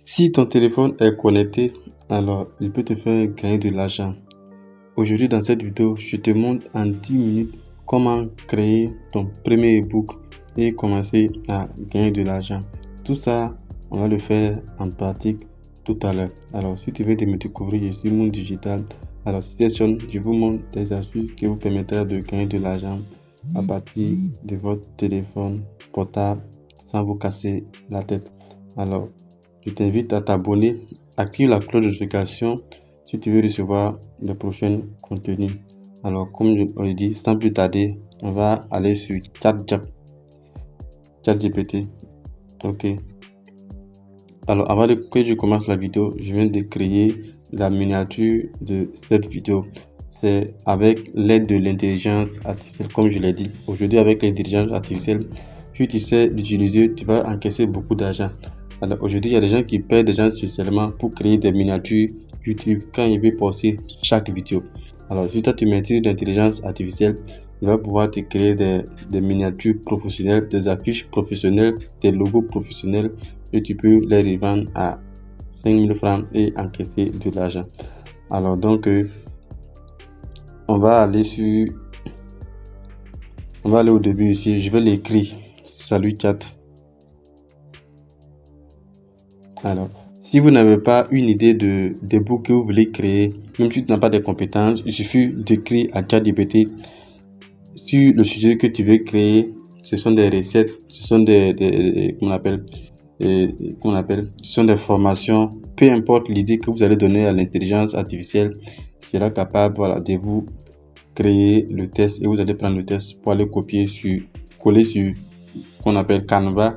Si ton téléphone est connecté, alors il peut te faire gagner de l'argent. Aujourd'hui, dans cette vidéo, je te montre en 10 minutes comment créer ton premier ebook et commencer à gagner de l'argent. Tout ça, on va le faire en pratique tout à l'heure. Alors, si tu veux me découvrir, je suis Moon Digital. Alors, sur cette chaîne, je vous montre des astuces qui vous permettront de gagner de l'argent à partir de votre téléphone portable sans vous casser la tête. Alors, je t'invite à t'abonner, active la cloche de notification si tu veux recevoir les prochains contenus. Alors, comme je l'ai dit, sans plus tarder, on va aller sur ChatGPT. Ok. Alors, avant que je commence la vidéo, je viens de créer la miniature de cette vidéo. C'est avec l'aide de l'intelligence artificielle, comme je l'ai dit. Aujourd'hui, avec l'intelligence artificielle, si tu sais l'utiliser, tu vas encaisser beaucoup d'argent. Alors aujourd'hui, il y a des gens qui payent des gens spécialement pour créer des miniatures YouTube quand ils veulent poster chaque vidéo. Alors si toi tu maîtrises l'intelligence artificielle, il va pouvoir te créer des miniatures professionnelles, des affiches professionnelles, des logos professionnels et tu peux les revendre à 5000 francs et encaisser de l'argent. Alors donc, on va aller au début ici. Je vais l'écrire. Salut chat. Alors, si vous n'avez pas une idée d'ebook que vous voulez créer, même si tu n'as pas de compétences, il suffit d'écrire à ChatGPT sur le sujet que tu veux créer. Ce sont des recettes, ce sont ce sont des formations. Peu importe l'idée que vous allez donner à l'intelligence artificielle, sera capable, voilà, de vous créer le test et vous allez prendre le test pour aller coller sur qu'on appelle Canva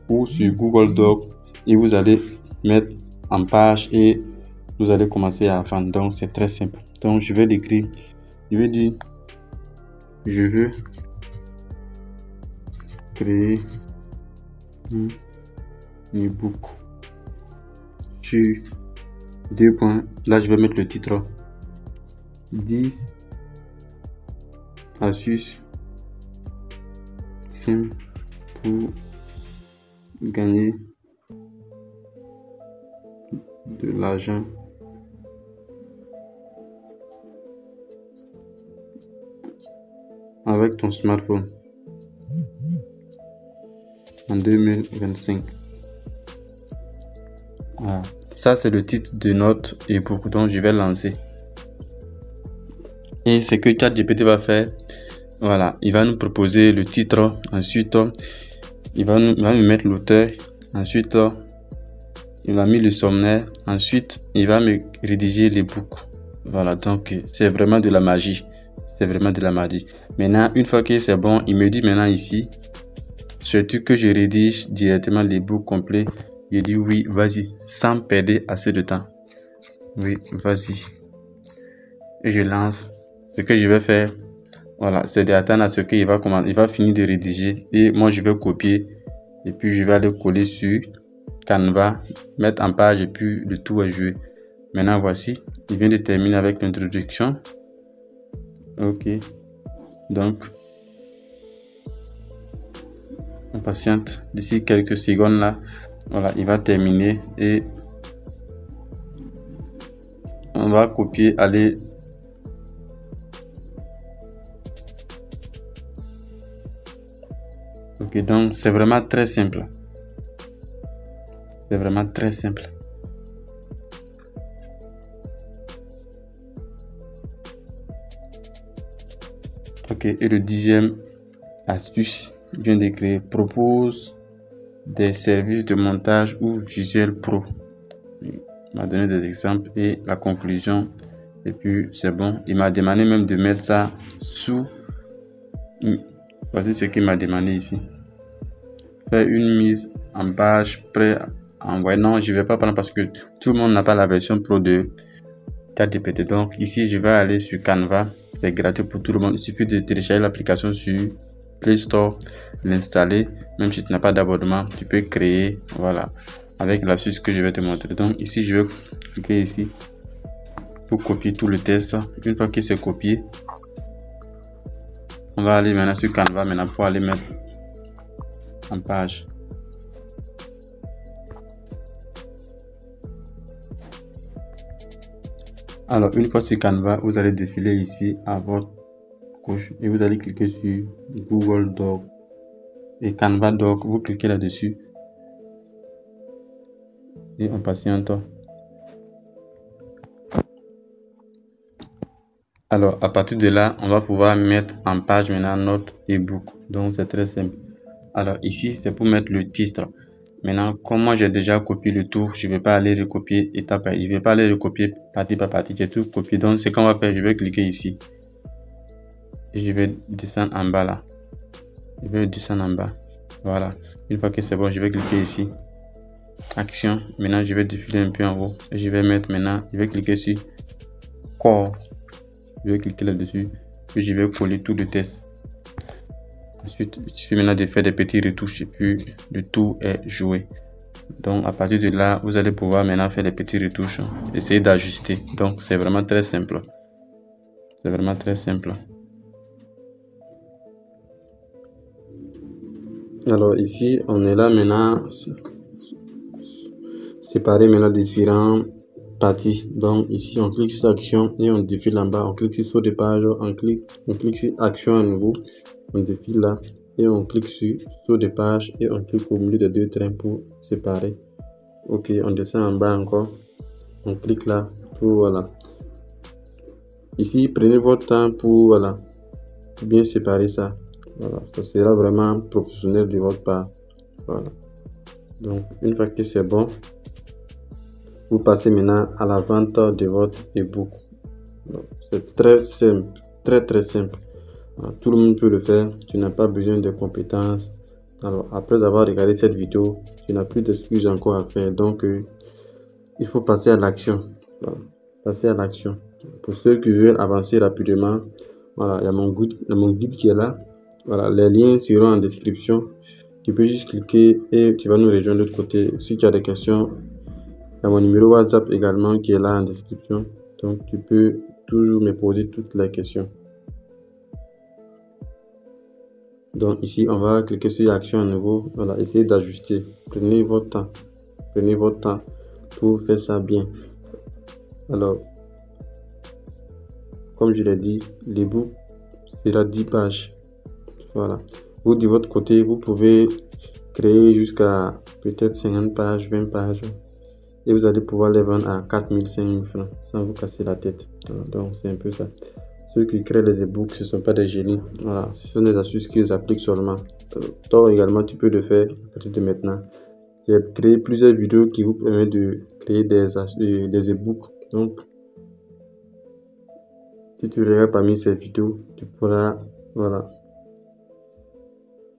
ou sur Google Doc et vous allez mettre en page et vous allez commencer à vendre. Donc c'est très simple. Donc je vais l'écrire, je vais dire je veux créer un ebook sur 2 points. Là je vais mettre le titre 10 astuces simples pour gagner de l'argent avec ton smartphone en 2025. Voilà. Ça c'est le titre de notre ebook, donc je vais lancer. Et ce que ChatGPT va faire, voilà, il va nous proposer le titre, ensuite il va nous mettre l'auteur, ensuite il m'a mis le sommaire, ensuite il va me rédiger l'ebook. Voilà, donc c'est vraiment de la magie. C'est vraiment de la magie. Maintenant, une fois que c'est bon, il me dit maintenant ici, surtout que je rédige directement l'ebook complet. Je dis oui, vas-y, sans perdre assez de temps. Oui, vas-y. Et je lance. Ce que je vais faire, voilà, c'est d'attendre à ce qu'il va commencer, il va finir de rédiger. Et moi, je vais copier. Et puis, je vais aller coller sur Canva, mettre en page et puis le tout est joué. Maintenant voici, il vient de terminer avec l'introduction. Ok, donc on patiente d'ici quelques secondes là. Voilà, il va terminer et on va copier, aller ok. Donc c'est vraiment très simple. C'est vraiment très simple. Ok, et le 10e astuce, il vient d'écrire propose des services de montage ou Visual Pro. Il m'a donné des exemples et la conclusion. Et puis c'est bon. Il m'a demandé même de mettre ça sous. Voici ce qu'il m'a demandé ici. Faire une mise en page prêt à envoyer. Non, je vais pas prendre parce que tout le monde n'a pas la version pro de ChatGPT. Donc ici, je vais aller sur Canva. C'est gratuit pour tout le monde. Il suffit de télécharger l'application sur Play Store, l'installer. Même si tu n'as pas d'abonnement, tu peux créer. Voilà, avec l'astuce que je vais te montrer. Donc ici, je vais cliquer ici pour copier tout le test. Une fois que c'est copié, on va aller maintenant sur Canva maintenant pour aller mettre en page. Alors, une fois sur Canva, vous allez défiler ici à votre gauche et vous allez cliquer sur Google Doc et Canva Doc. Vous cliquez là-dessus et on patiente. Alors, à partir de là, on va pouvoir mettre en page maintenant notre ebook. Donc, c'est très simple. Alors, ici, c'est pour mettre le titre. Maintenant, comme moi, j'ai déjà copié le tout, je ne vais pas aller recopier étape par étape. Je ne vais pas aller recopier partie par partie. J'ai tout copié. Donc, ce qu'on va faire, je vais cliquer ici. Je vais descendre en bas là. Je vais descendre en bas. Voilà. Une fois que c'est bon, je vais cliquer ici. Action. Maintenant, je vais défiler un peu en haut. Et je vais mettre maintenant, je vais cliquer sur corps. Je vais cliquer là-dessus. Puis je vais coller tout le texte. Ensuite, il suffit maintenant de faire des petits retouches et puis le tout est joué. Donc, à partir de là, vous allez pouvoir maintenant faire des petits retouches. Essayer d'ajuster. Donc, c'est vraiment très simple. C'est vraiment très simple. Alors, ici, on est là maintenant. Séparer maintenant différentes parties. Donc ici on clique sur action et on défile en bas, on clique sur saut de page, on clique sur action à nouveau, on défile là et on clique sur saut de page et on clique au milieu des deux trains pour séparer. Ok, on descend en bas encore, on clique là pour voilà. Ici prenez votre temps pour voilà bien séparer ça. Voilà, ça sera vraiment professionnel de votre part. Voilà. Donc une fois que c'est bon, vous passez maintenant à la vente de votre ebook. C'est très simple, très simple. Tout le monde peut le faire. Tu n'as pas besoin de compétences. Alors après avoir regardé cette vidéo, tu n'as plus d'excuses encore à faire. Donc il faut passer à l'action. Voilà. Passer à l'action. Pour ceux qui veulent avancer rapidement, voilà, il y a mon guide qui est là. Voilà, les liens seront en description. Tu peux juste cliquer et tu vas nous rejoindre de l'autre côté. Si tu as des questions, il y a mon numéro WhatsApp également qui est là en description. Donc, tu peux toujours me poser toutes les questions. Donc, ici, on va cliquer sur action à nouveau. Voilà, essayez d'ajuster. Prenez votre temps. Prenez votre temps pour faire ça bien. Alors, comme je l'ai dit, l'ebook sera 10 pages. Voilà. Vous, de votre côté, vous pouvez créer jusqu'à peut-être 50 pages, 20 pages. Et vous allez pouvoir les vendre à 4 000, 5 000 francs sans vous casser la tête. Donc c'est un peu ça. Ceux qui créent les e-books, ce ne sont pas des génies. Voilà, ce sont des astuces qu'ils appliquent seulement. Toi également, tu peux le faire à partir de maintenant. J'ai créé plusieurs vidéos qui vous permettent de créer des e-books. Donc, si tu regardes parmi ces vidéos, tu pourras voilà,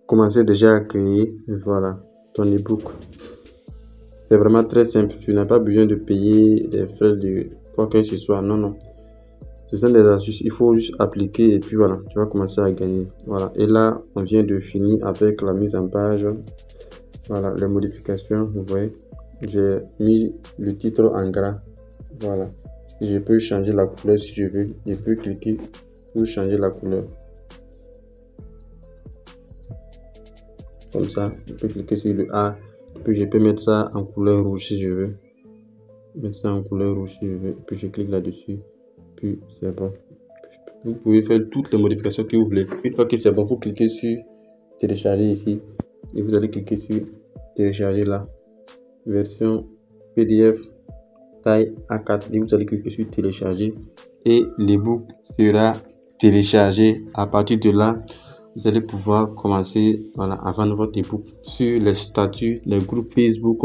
commencer déjà à créer voilà, ton e-book. C'est vraiment très simple. Tu n'as pas besoin de payer des frais de quoi que ce soit. Non, non. Ce sont des astuces. Il faut juste appliquer et puis voilà, tu vas commencer à gagner. Voilà. Et là, on vient de finir avec la mise en page. Voilà, les modifications. Vous voyez, j'ai mis le titre en gras. Voilà. Je peux changer la couleur si je veux. Je peux cliquer pour changer la couleur. Comme ça, je peux cliquer sur le A. Puis je peux mettre ça en couleur rouge si je veux. Mettre ça en couleur rouge si je veux. Puis je clique là-dessus. Puis c'est bon. Vous pouvez faire toutes les modifications que vous voulez. Une fois que c'est bon, vous cliquez sur télécharger ici. Et vous allez cliquer sur télécharger là. Version PDF taille A4. Et vous allez cliquer sur télécharger. Et l'ebook sera téléchargé. À partir de là, vous allez pouvoir commencer voilà, à vendre votre ebook sur les statuts, les groupes Facebook.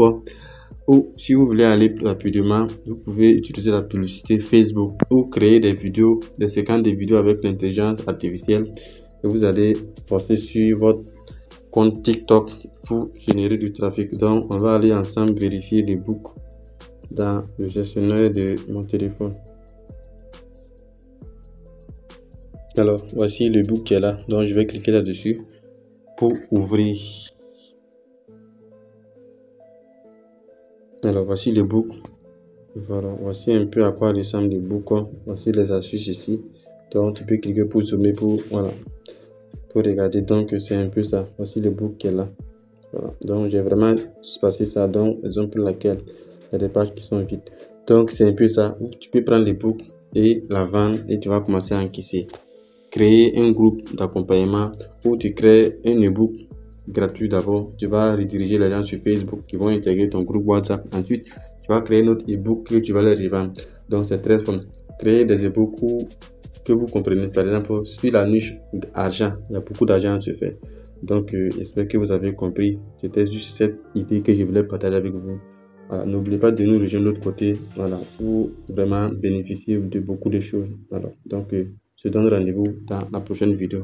Ou si vous voulez aller plus rapidement, vous pouvez utiliser la publicité Facebook ou créer des vidéos, des séquences de vidéos avec l'intelligence artificielle. Et vous allez poster sur votre compte TikTok pour générer du trafic. Donc, on va aller ensemble vérifier l'ebook dans le gestionnaire de mon téléphone. Alors, voici le book qui est là. Donc, je vais cliquer là-dessus pour ouvrir. Alors, voici le book. Voilà, voici un peu à quoi ressemble le book. Voici les astuces ici. Donc, tu peux cliquer pour zoomer pour, voilà, pour regarder. Donc, c'est un peu ça. Voici le book qui est là. Voilà. Donc, j'ai vraiment passé ça. Donc, exemple pour laquelle il y a des pages qui sont vides. Donc, c'est un peu ça. Tu peux prendre le book et la vendre et tu vas commencer à encaisser. Créer un groupe d'accompagnement où tu crées un ebook gratuit d'abord. Tu vas rediriger les gens sur Facebook qui vont intégrer ton groupe WhatsApp. Ensuite, tu vas créer notre ebook que tu vas leur revendre. Donc, c'est très fun. Créer des ebooks que vous comprenez. Par exemple, sur la niche argent, il y a beaucoup d'argent à se faire. Donc, j'espère que vous avez compris. C'était juste cette idée que je voulais partager avec vous. Voilà, n'oubliez pas de nous rejoindre de l'autre côté, voilà, pour vraiment bénéficier de beaucoup de choses. Voilà. Donc, je te donne rendez-vous dans la prochaine vidéo.